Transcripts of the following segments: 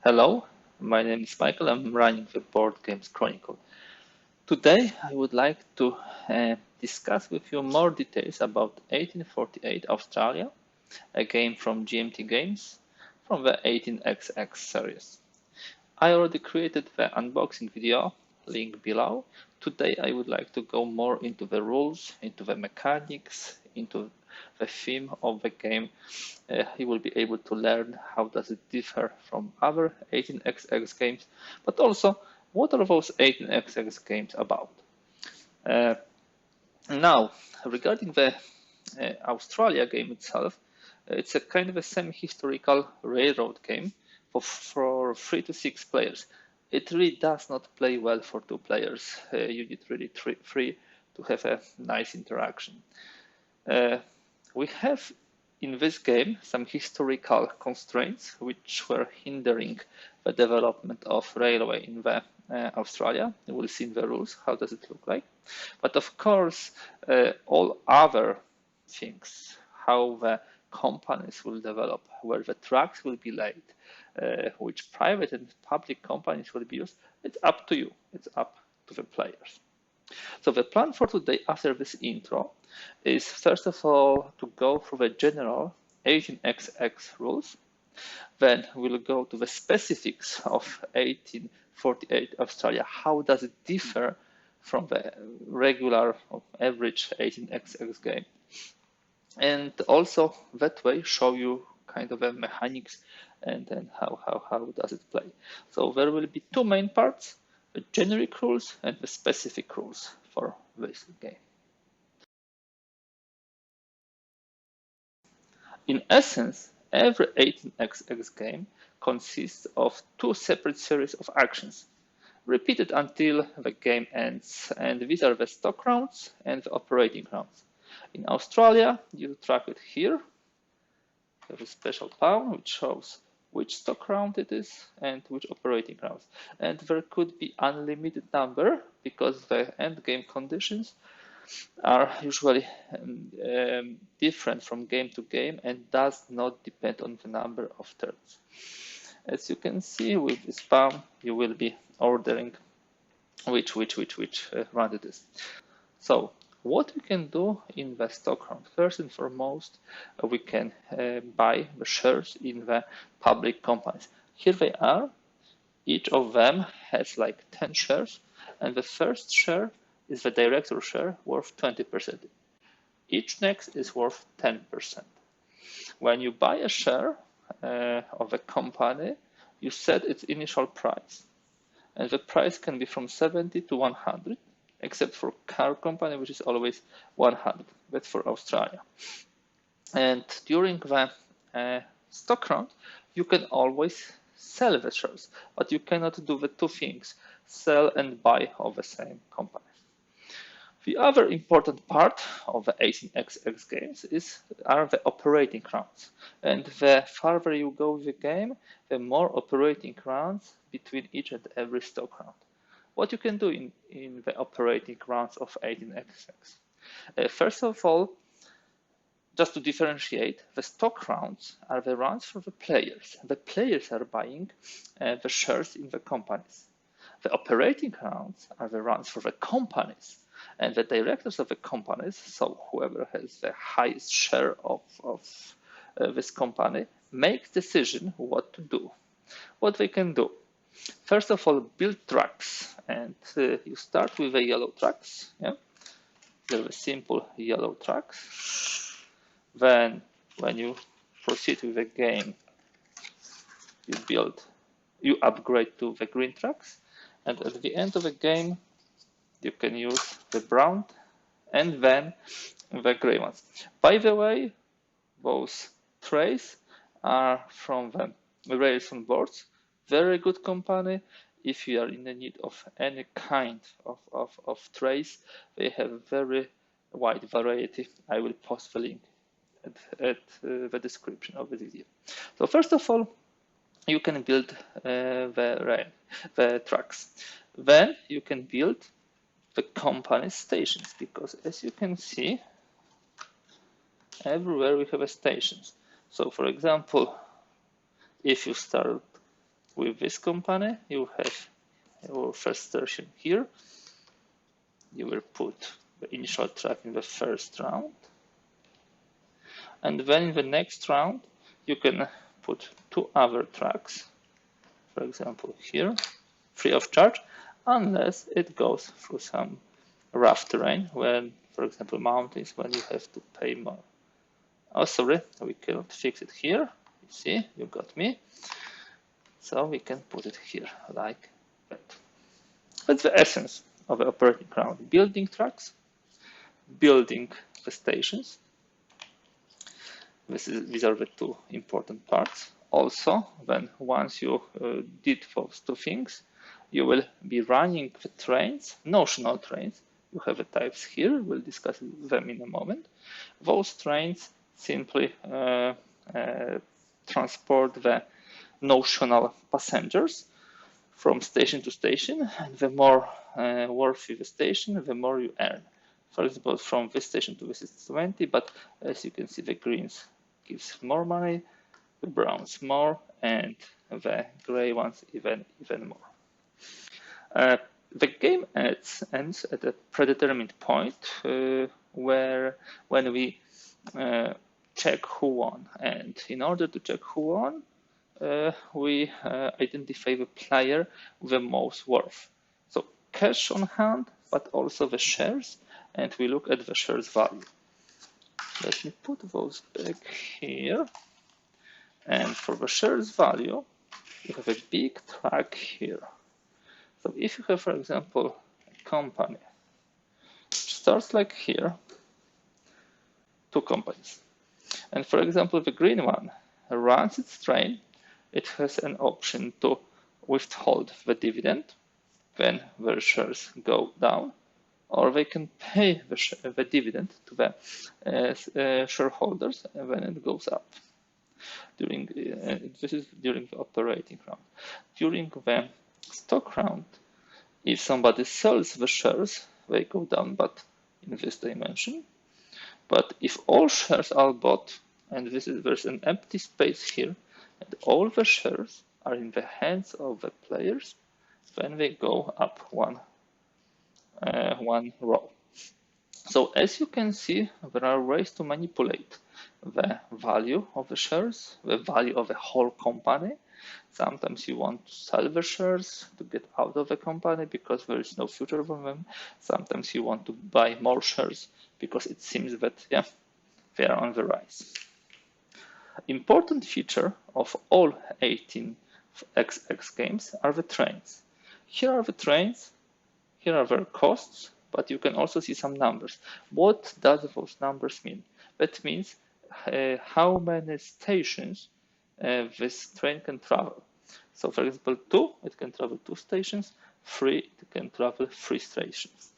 Hello, my name is Michael. I'm running the Board Games Chronicle. Today, I would like to discuss with you more details about 1848 Australia, a game from GMT Games from the 18XX series. I already created the unboxing video, link below. Today, I would like to go more into the rules, into the mechanics, into the theme of the game. You will be able to learn how does it differ from other 18xx games, but also what are those 18xx games about. Uh, Now, regarding the Australia game itself, it's a kind of a semi-historical railroad game for 3 to 6 players. It really does not play well for 2 players. You need really three to have a nice interaction. We have in this game some historical constraints which were hindering the development of railway in the Australia. We'll see in the rules how does it look like. But of course, all other things, how the companies will develop, where the tracks will be laid, which private and public companies will be used, it's up to you. It's up to the players. So the plan for today after this intro is first of all to go through the general 18xx rules. Then we'll go to the specifics of 1848 Australia. How does it differ from the regular or average 18xx game? And also that way show you kind of the mechanics and then how does it play. So there will be 2 main parts, the generic rules and the specific rules for this game. In essence, every 18xx game consists of 2 separate series of actions, repeated until the game ends, and these are the stock rounds and the operating rounds. In Australia, you track it here. There's a special pawn which shows which stock round it is and which operating rounds. And there could be unlimited number because the end game conditions are usually different from game to game and does not depend on the number of turns. As you can see with this pawn, you will be ordering which round it is. So what we can do in the stock round? First and foremost, we can buy the shares in the public companies. Here they are. Each of them has like 10 shares, and the first share is the director share worth 20%. Each next is worth 10%. When you buy a share of a company, you set its initial price, and the price can be from 70 to 100. Except for car company, which is always 100. That's for Australia. And during the stock round, you can always sell the shares, but you cannot do the 2 things, sell and buy of the same company. The other important part of the 18xx games are the operating rounds. And the farther you go with the game, the more operating rounds between each and every stock round. What you can do in the operating rounds of 18xx. First of all, just to differentiate, the stock rounds are the rounds for the players. The players are buying the shares in the companies. The operating rounds are the rounds for the companies. And the directors of the companies, so whoever has the highest share of this company, make decision what to do, what they can do. First of all, build tracks, and you start with the yellow tracks. Yeah, they're simple yellow tracks. Then, when you proceed with the game, you upgrade to the green tracks, and at the end of the game, you can use the brown and then the gray ones. By the way, those trays are from the Rails on Boards. Very good company. If you are in the need of any kind of trays, they have very wide variety. I will post the link at the description of the video. So first of all, you can build the tracks. Then you can build the company stations, because as you can see, everywhere we have stations. So for example, if you start with this company, you have your first version here. You will put the initial track in the first round. And then in the next round, you can put 2 other tracks, for example here, free of charge, unless it goes through some rough terrain, when, for example, mountains, when you have to pay more. Oh, sorry, we cannot fix it here. You see, you got me. So we can put it here like that. That's the essence of the operating ground: building tracks, building the stations. These are the 2 important parts. Also, once you did those 2 things, you will be running the trains, notional trains. You have the types here. We'll discuss them in a moment. Those trains simply transport the notional passengers from station to station, and the more worthy the station, the more you earn. For example, from this station to this is 20, but as you can see, the greens gives more money, the browns more, and the gray ones even more. The game ends at a predetermined point when we check who won, and in order to check who won, we identify the player with the most worth. So cash on hand, but also the shares, and we look at the shares value. Let me put those back here. And for the shares value, you have a big track here. So if you have, for example, a company, which starts like here, 2 companies. And for example, the green one runs its train. It has an option to withhold the dividend when their shares go down, or they can pay the dividend to the shareholders when it goes up. This is during the operating round. During the stock round, if somebody sells the shares, they go down, but in this dimension. But if all shares are bought, and there's an empty space here, and all the shares are in the hands of the players, then they go up one row. So as you can see, there are ways to manipulate the value of the shares, the value of the whole company. Sometimes you want to sell the shares to get out of the company because there is no future for them. Sometimes you want to buy more shares because it seems that they are on the rise. Important feature of all 18xx games are the trains. Here are the trains, here are their costs, but you can also see some numbers. What does those numbers mean? That means how many stations this train can travel. So for example, 2, it can travel 2 stations, 3, it can travel 3 stations.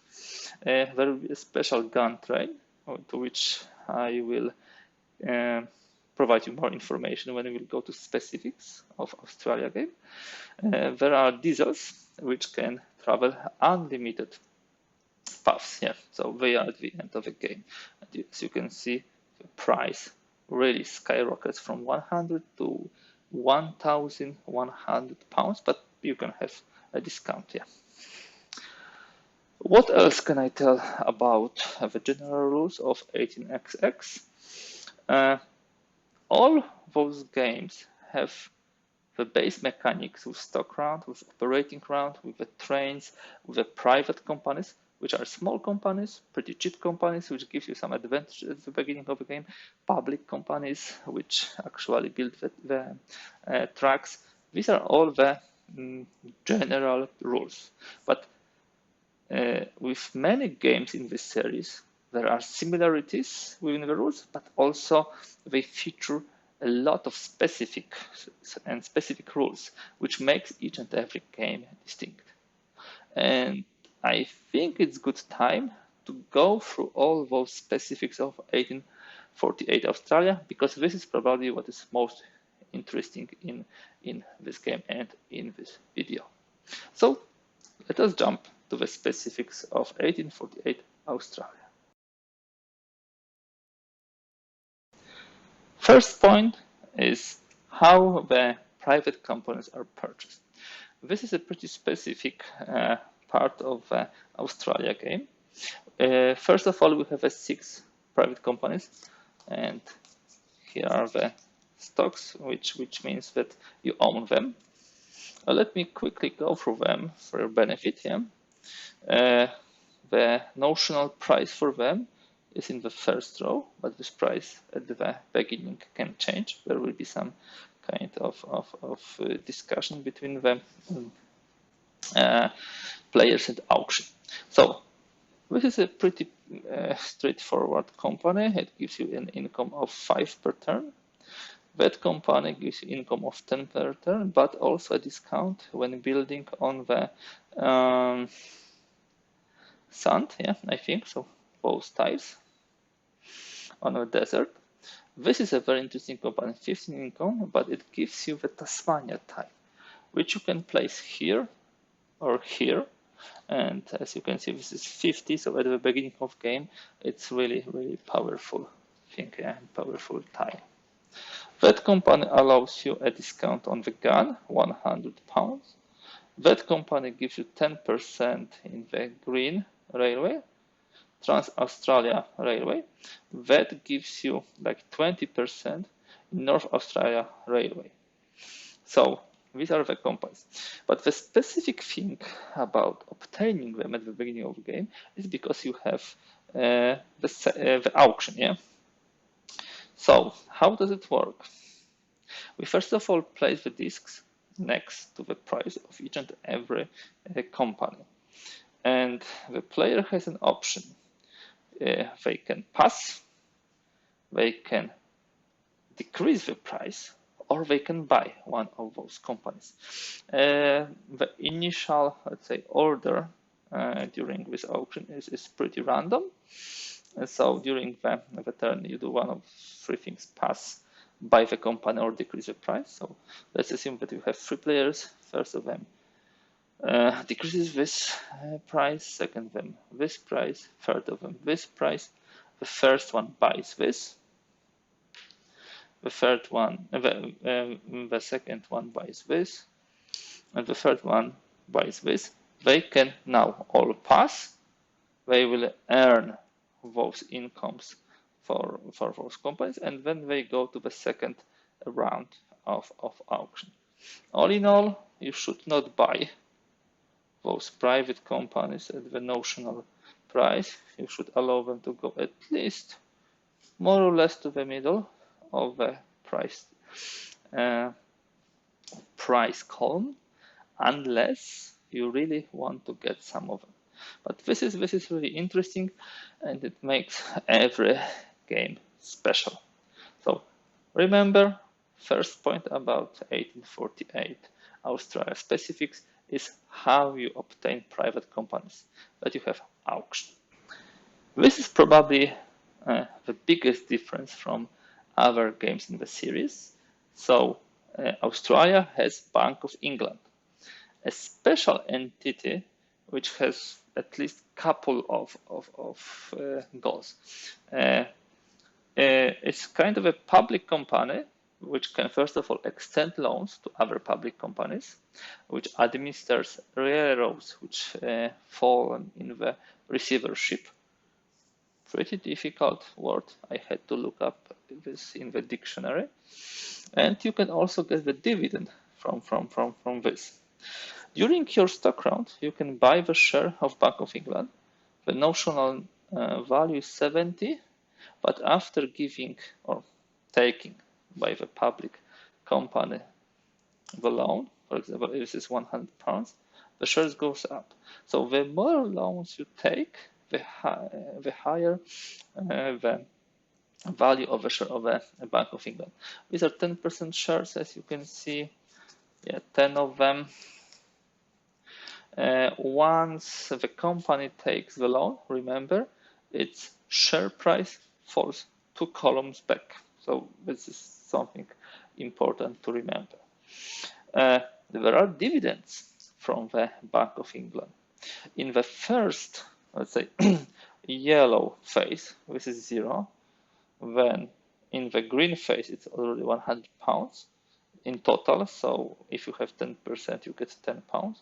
There will be a special Ghan train, to which I will provide you more information when we will go to specifics of Australia game. There are diesels, which can travel unlimited paths here. So they are at the end of the game. And as you can see, the price really skyrockets from 100 to 1,100 pounds, but you can have a discount here. What else can I tell about the general rules of 18xx? All those games have the base mechanics with stock round, with operating round, with the trains, with the private companies, which are small companies, pretty cheap companies, which give you some advantage at the beginning of the game, public companies, which actually build the tracks. These are all the general rules. But with many games in this series, there are similarities within the rules, but also they feature a lot of specific rules, which makes each and every game distinct. And I think it's good time to go through all those specifics of 1848 Australia, because this is probably what is most interesting in this game and in this video. So let us jump to the specifics of 1848 Australia. First point is how the private companies are purchased. This is a pretty specific part of the Australia game. First of all, we have 6 private companies, and here are the stocks, which means that you own them. Let me quickly go through them for your benefit. The notional price for them is in the first row, but this price at the beginning can change. There will be some kind of discussion between the players at auction. So this is a pretty straightforward company. It gives you an income of 5 per turn. That company gives you income of 10 per turn, but also a discount when building on the sand, I think, so both tiles on a desert. This is a very interesting company, 15 income, but it gives you the Tasmania tile, which you can place here or here. And as you can see, this is 50, so at the beginning of game, it's really, really powerful thing, powerful tile. That company allows you a discount on the Ghan, £100. That company gives you 10% in the Green Railway, Trans-Australia Railway. That gives you like 20% in North Australia Railway. So these are the companies. But the specific thing about obtaining them at the beginning of the game is because you have the auction, So how does it work? We first of all place the discs next to the price of each and every company. And the player has an option. They can pass, they can decrease the price, or they can buy one of those companies. The initial, let's say, order during this auction is pretty random. And so during the turn, you do one of 3 things: pass, buy the company, or decrease the price. So let's assume that you have 3 players. First of them decreases this price, second of them this price, third of them this price. The first one buys this. The third one, the second one buys this, and the third one buys this. They can now all pass. They will earn those incomes for those companies, and then they go to the second round of auction. All in all, you should not buy those private companies at the notional price. You should allow them to go at least more or less to the middle of the price column, unless you really want to get some of them. But this is really interesting, and it makes every game special. So remember, first point about 1848 Australia specifics is how you obtain private companies that you have auction. This is probably the biggest difference from other games in the series. So Australia has Bank of England, a special entity which has at least a couple of goals. It's kind of a public company which can first of all extend loans to other public companies, which administers railroads which fall in the receivership. Pretty difficult word. I had to look up this in the dictionary. And you can also get the dividend from this. During your stock round, you can buy the share of Bank of England. The notional value is 70, but after giving or taking by the public company the loan, for example, if this is £100, the shares goes up. So the more loans you take, the higher the value of a share of a Bank of England. These are 10% shares, as you can see. 10 of them. Once the company takes the loan, remember, its share price falls 2 columns back. So this is something important to remember. There are dividends from the Bank of England. In the first, let's say, yellow phase, this is 0. Then in the green phase, it's already £100. in total. So if you have 10%, you get 10 pounds.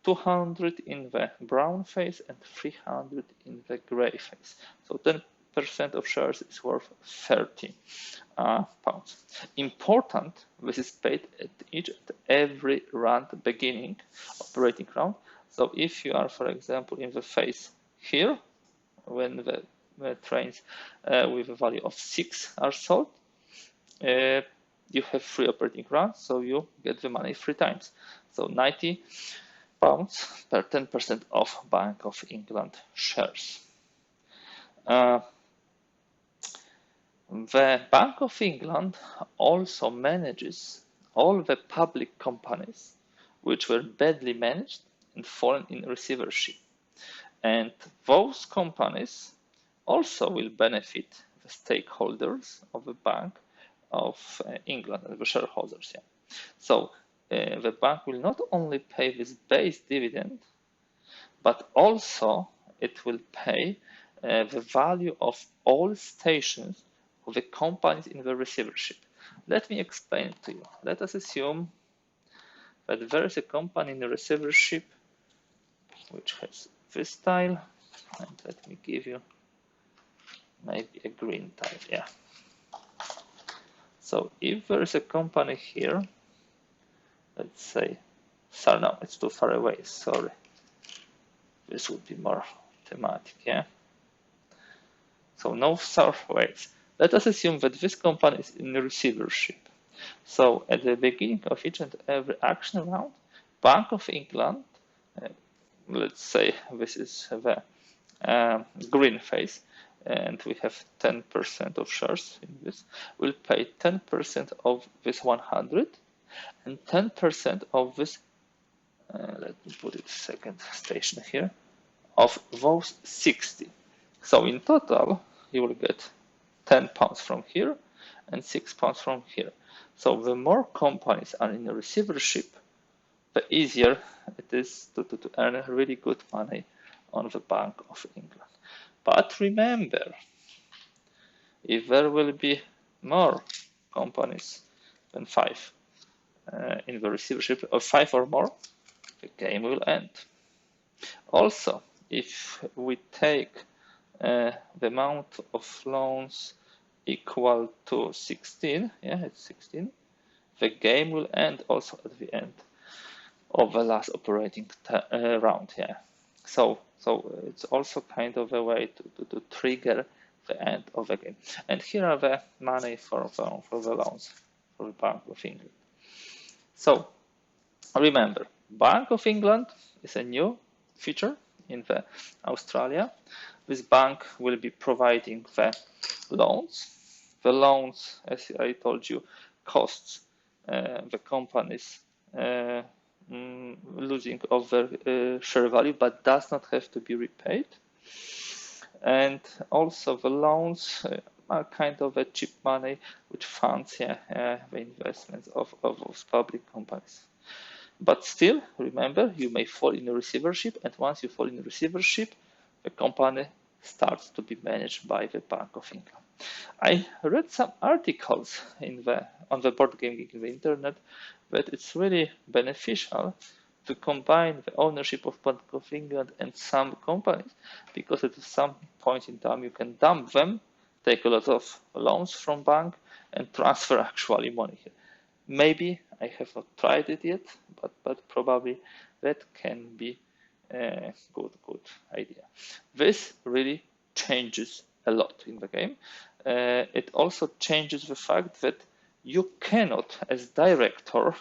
200 in the brown phase and 300 in the gray phase. So 10% of shares is worth 30 pounds. Important, this is paid at each and every round beginning, operating round. So if you are, for example, in the phase here, when the trains with a value of 6 are sold, you have 3 operating rounds, so you get the money 3 times. So 90 pounds per 10% of Bank of England shares. The Bank of England also manages all the public companies which were badly managed and fallen in receivership. And those companies also will benefit the stakeholders of the Bank of England and the shareholders. Yeah. So the bank will not only pay this base dividend, but also it will pay the value of all stations of the companies in the receivership. Let me explain it to you. Let us assume that there is a company in the receivership which has this tile, and let me give you maybe a green tile. Yeah. So if there is a company here, let's say, sorry, no, it's too far away, sorry. This would be more thematic, yeah? So no south ways. Let us assume that this company is in receivership. So at the beginning of each and every action round, Bank of England, let's say this is the green phase, and we have 10% of shares in this, will pay 10% of this 100 and 10% of this, let me put it second station here, of those 60. So in total, you will get 10 pounds from here and 6 pounds from here. So the more companies are in receivership, the easier it is to earn really good money on the Bank of England. But remember, if there will be more companies than 5 in the receivership, of 5 or more, the game will end. Also, if we take the amount of loans equal to 16, yeah, it's 16, the game will end also at the end of the last operating round, yeah. So it's also kind of a way to trigger the end of the game. And here are the money for the loans for the Bank of England. So remember, Bank of England is a new feature in the Australia. This bank will be providing the loans. The loans, as I told you, costs the companies losing of their share value, but does not have to be repaid. And also the loans are kind of a cheap money which funds the investments of public companies. But still, remember, you may fall in receivership, and once you fall in receivership, the company starts to be managed by the Bank of England. I read some articles on the board game geek in the internet that it's really beneficial to combine the ownership of Bank of England and some companies, because at some point in time you can dump them, take a lot of loans from bank, and transfer actually money here. Maybe I have not tried it yet, but probably that can be a good idea. This really changes a lot in the game. It also changes the fact that you cannot, as director,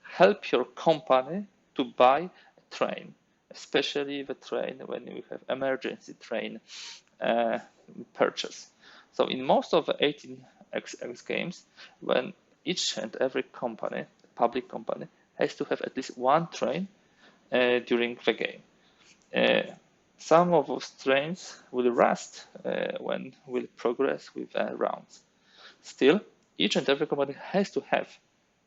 help your company to buy a train, especially the train when you have emergency train purchase. So in most of the 18xx games, when each and every company, public company, has to have at least one train during the game. Some of those trains will rust when we'll progress with rounds. Still, each and every company has to have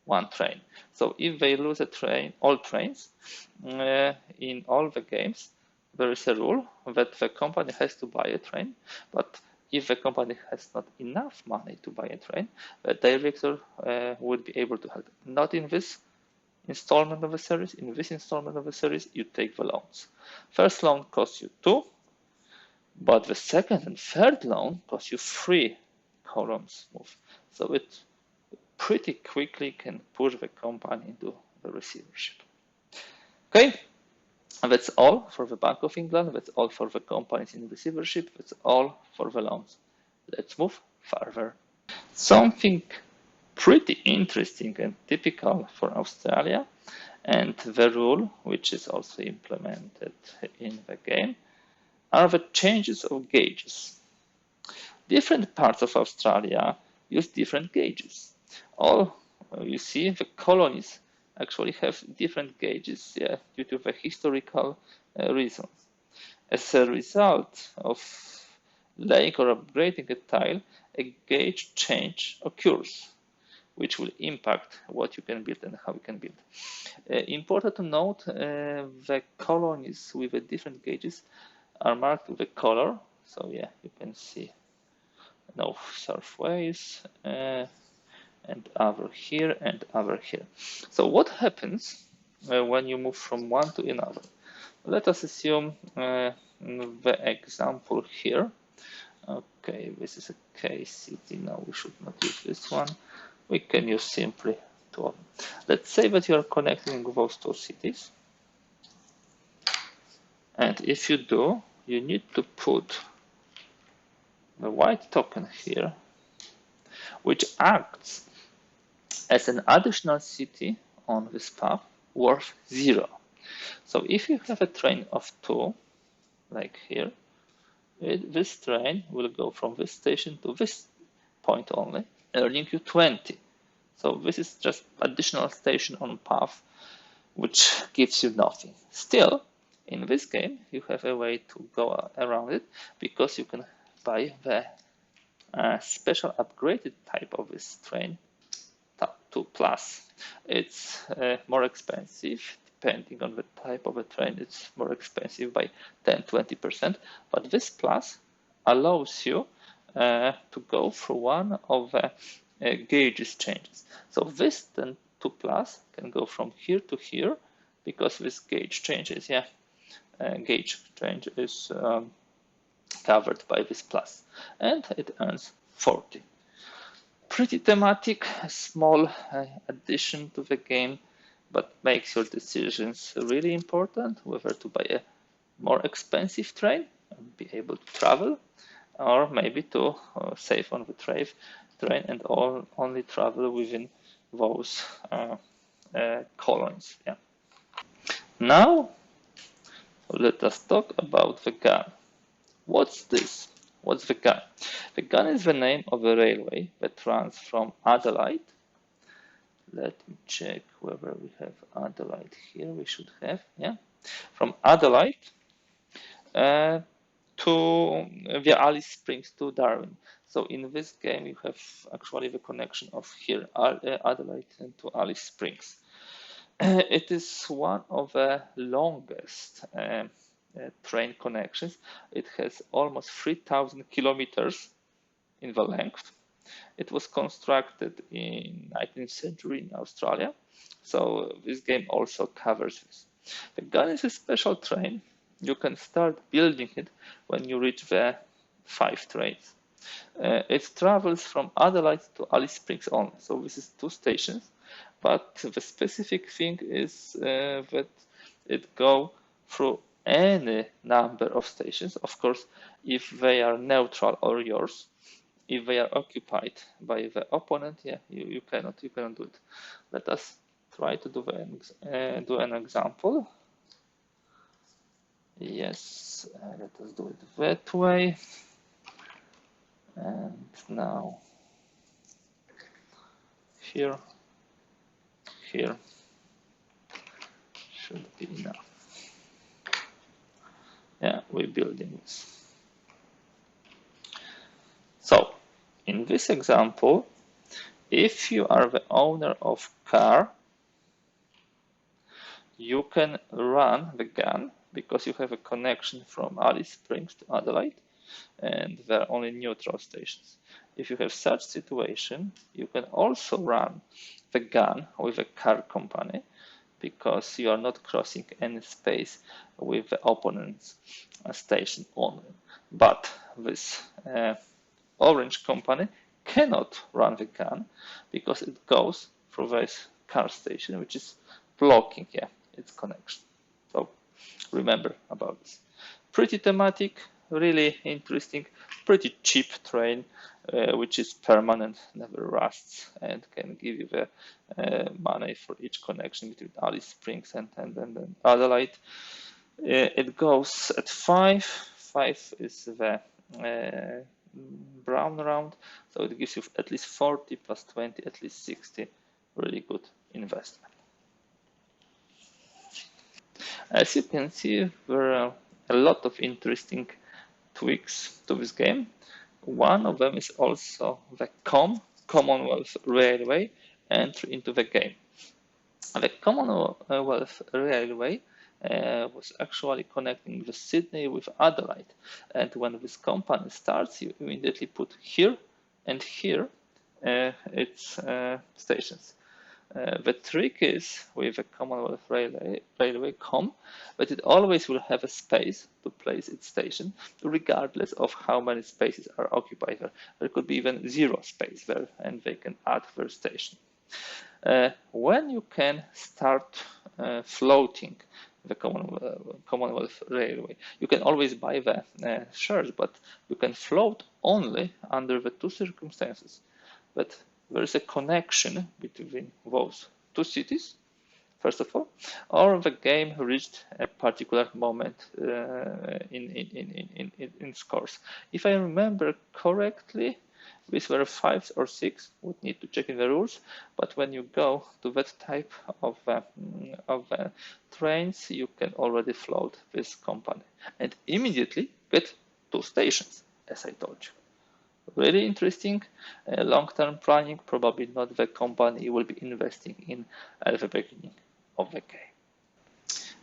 one train. So if they lose a train, all trains, in all the games, there is a rule that the company has to buy a train, but if the company has not enough money to buy a train, the director would be able to help. Not in this installment of the series. In this installment of the series, you take the loans. First loan costs you 2, but the second and third loan costs you 3 columns move. So it pretty quickly can push the company into the receivership. Okay, and that's all for the Bank of England. That's all for the companies in receivership. That's all for the loans. Let's move further. Something pretty interesting and typical for Australia, and the rule which is also implemented in the game, are the changes of gauges. Different parts of Australia use different gauges. All you see, the colonies actually have different gauges due to the historical reasons. As a result of laying or upgrading a tile, a gauge change occurs, which will impact what you can build and how you can build. Important to note, the colonies with the different gauges are marked with a color. So yeah, you can see no surface and over here and over here. So what happens when you move from one to another? Let us assume the example here. Okay, this is a case city. Now we should not use this one. We can use simply two of them. Let's say that you are connecting those two cities. And if you do, you need to put the white token here, which acts as an additional city on this path worth 0. So if you have a train of 2, like here, this train will go from this station to this point only, earning you 20. So this is just additional station on path, which gives you nothing. Still, in this game, you have a way to go around it, because you can buy the special upgraded type of this train, 2 Plus. It's more expensive. Depending on the type of a train, it's more expensive by 10-20%. But this Plus allows you to go through one of the gauges changes. So this 2 Plus can go from here to here, because this gauge changes. Gauge change is covered by this Plus, and it earns 40. Pretty thematic, a small addition to the game, but makes your decisions really important, whether to buy a more expensive train and be able to travel, or maybe to save on the train and only travel within those colonies. Now, let us talk about the Ghan. What's this? What's the Ghan? The Ghan is the name of a railway that runs from Adelaide. Let me check whether we have Adelaide here. We should have, from Adelaide to via Alice Springs to Darwin. So in this game, you have actually the connection of here, Adelaide to Alice Springs. It is one of the longest train connections. It has almost 3,000 kilometers in the length. It was constructed in 19th century in Australia, so this game also covers this. The Ghan is a special train. You can start building it when you reach the 5 trains. It travels from Adelaide to Alice Springs only, so this is 2 stations, but the specific thing is that it goes through any number of stations, of course, if they are neutral or yours. If they are occupied by the opponent, you cannot do it. Let us try to do an example. Yes, let us do it that way. And now here should be enough. We're building this. So in this example, if you are the owner of car, you can run the Ghan because you have a connection from Alice Springs to Adelaide. and there are only neutral stations. If you have such situation, you can also run the gun with a car company, because you are not crossing any space with the opponent's station only. But this orange company cannot run the gun because it goes through this car station, which is blocking its connection. So remember about this. Pretty thematic, really interesting, pretty cheap train, which is permanent, never rusts, and can give you the money for each connection between Alice Springs and Adelaide. It goes at 5. 5 is the brown round, so it gives you at least 40 plus 20, at least 60. Really good investment. As you can see, there are a lot of interesting tweaks to this game. One of them is also the Commonwealth Railway entry into the game. The Commonwealth Railway was actually connecting the Sydney with Adelaide, and when this company starts, you immediately put here and here its stations. The trick is with the Commonwealth Railway Com that it always will have a space to place its station, regardless of how many spaces are occupied there. There could be even 0 space there, and they can add their station. When you can start floating the Commonwealth Railway, you can always buy the shares, but you can float only under the 2 circumstances. But there is a connection between those 2 cities, first of all, or the game reached a particular moment in its course. If I remember correctly, these were 5 or 6. Would need to check in the rules. But when you go to that type of trains, you can already float this company and immediately get 2 stations, as I told you. Really interesting, long-term planning, probably not the company you will be investing in at the beginning of the game.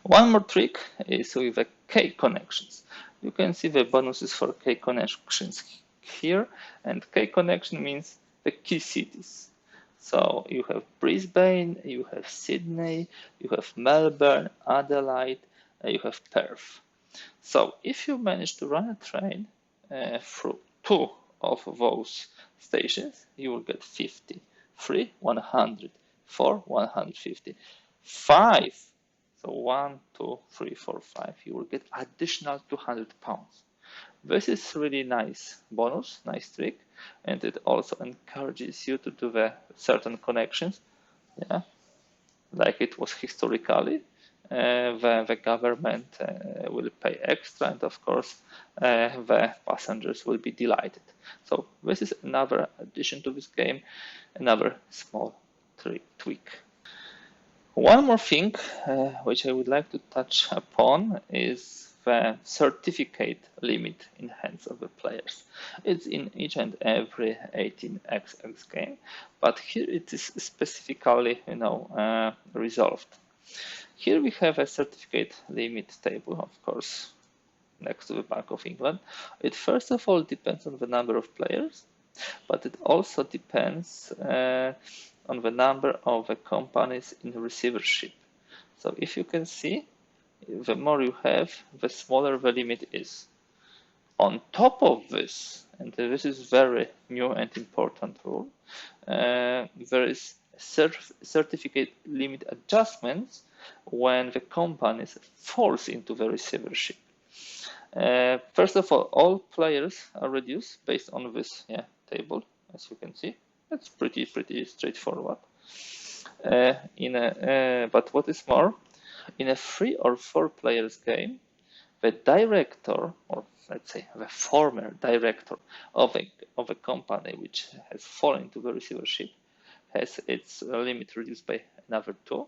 One more trick is with the K connections. You can see the bonuses for K connections here, and K connection means the key cities. So you have Brisbane, you have Sydney, you have Melbourne, Adelaide, you have Perth. So if you manage to run a train through 2 of those stations, you will get 50. 3, 100. 4, 150. 5, so 1, 2, 3, 4, 5, you will get additional £200. This is really nice bonus, nice trick, and it also encourages you to do the certain connections, like it was historically. The government will pay extra, and of course the passengers will be delighted. So this is another addition to this game, another small tweak. One more thing which I would like to touch upon is the certificate limit in hands of the players. It's in each and every 18xx game, but here it is specifically resolved. Here we have a certificate limit table, of course, next to the Bank of England. It first of all depends on the number of players, but it also depends on the number of the companies in receivership. So if you can see, the more you have, the smaller the limit is. On top of this, and this is very new and important rule, there is certificate limit adjustments when the companies falls into the receivership. First of all players are reduced based on this table, as you can see. That's pretty straightforward. But what is more, in a 3 or 4 players game, the director, or let's say the former director of a company which has fallen into the receivership, has its limit reduced by another 2.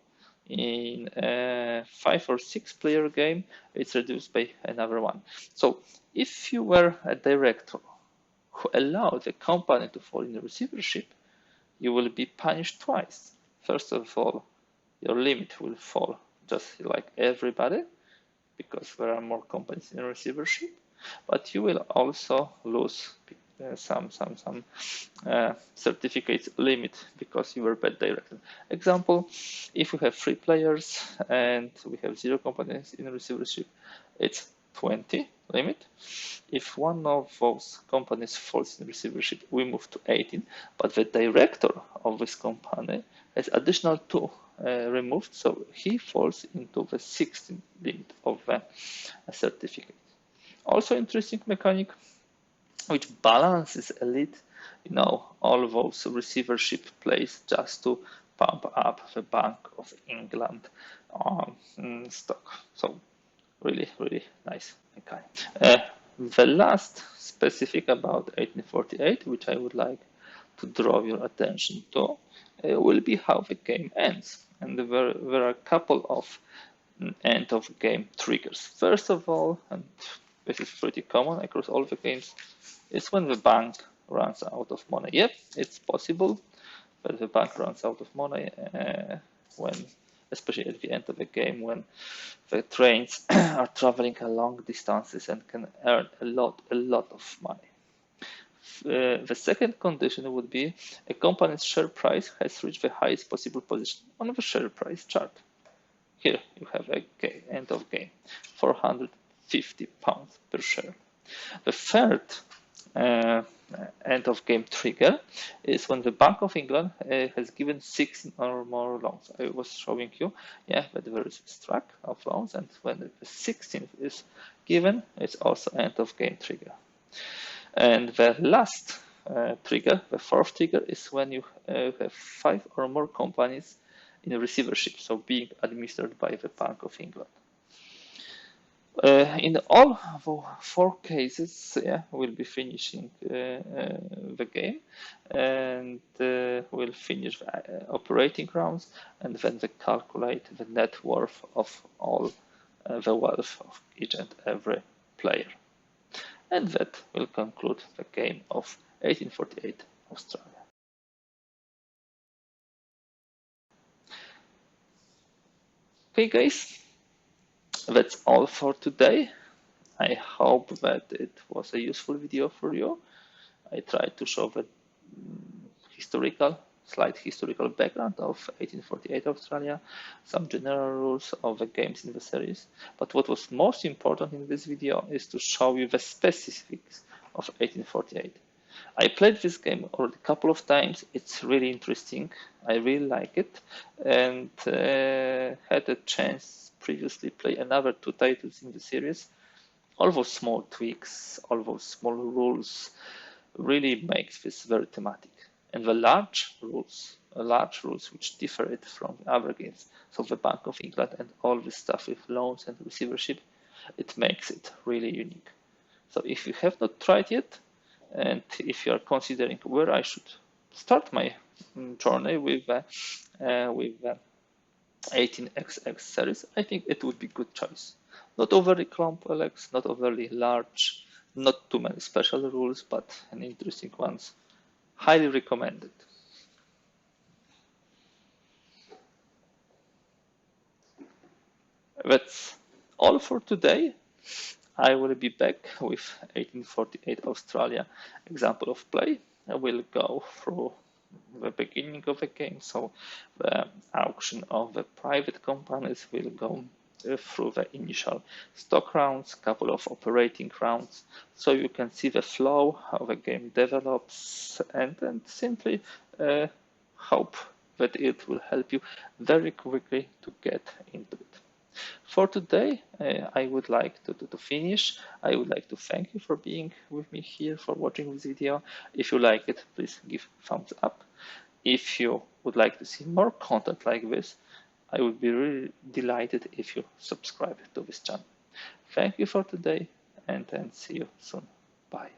In a 5 or 6 player game, it's reduced by another 1. So if you were a director who allowed the company to fall in the receivership, you will be punished twice. First of all, your limit will fall just like everybody, because there are more companies in receivership. but you will also lose some certificates limit because you were bad directed. Example, if we have 3 players and we have 0 companies in receivership, it's 20 limit. If one of those companies falls in receivership, we move to 18, but the director of this company has additional 2 removed, so he falls into the 16 limit of the certificate. Also interesting mechanic, which balances a little, all those receivership plays just to pump up the Bank of England stock. So really, really nice mechanic. The last specific about 1848, which I would like to draw your attention to, will be how the game ends. And there are a couple of end of game triggers. First of all, and this is pretty common across all the games, is when the bank runs out of money. Yep, it's possible that the bank runs out of money when, especially at the end of the game, when the trains are traveling a long distances and can earn a lot of money. The second condition would be a company's share price has reached the highest possible position on the share price chart. Here you have a end of game, £450 per share. The third end of game trigger is when the Bank of England has given 16 or more loans. I was showing you, that there is a stack of loans, and when the 16th is given, it's also end of game trigger. And the last trigger, the fourth trigger, is when you have 5 or more companies in receivership, so being administered by the Bank of England. In all 4 cases, we'll be finishing the game, and we'll finish the operating rounds, and then we calculate the net worth of all the wealth of each and every player. And that will conclude the game of 1848 Australia. Okay, guys, that's all for today. I hope that it was a useful video for you. I tried to show the slight historical background of 1848 Australia, some general rules of the games in the series. But what was most important in this video is to show you the specifics of 1848. I played this game already a couple of times. It's really interesting. I really like it, and had a chance previously play another 2 titles in the series. All those small tweaks, all those small rules really makes this very thematic. And the large rules which differ it from the other games, so the Bank of England and all this stuff with loans and receivership, it makes it really unique. So if you have not tried yet, and if you are considering where I should start my journey with the 18XX series, I think it would be a good choice. Not overly complex, not overly large, not too many special rules, but an interesting ones. Highly recommended. That's all for today. I will be back with 1848 Australia example of play. I will go through the beginning of the game, so the auction of the private companies will go through the initial stock rounds, couple of operating rounds, so you can see the flow, how the game develops, and simply hope that it will help you very quickly to get into it. For today, I would like to finish. I would like to thank you for being with me here, for watching this video. If you like it, please give thumbs up. If you would like to see more content like this, I would be really delighted if you subscribe to this channel. Thank you for today, and see you soon. Bye.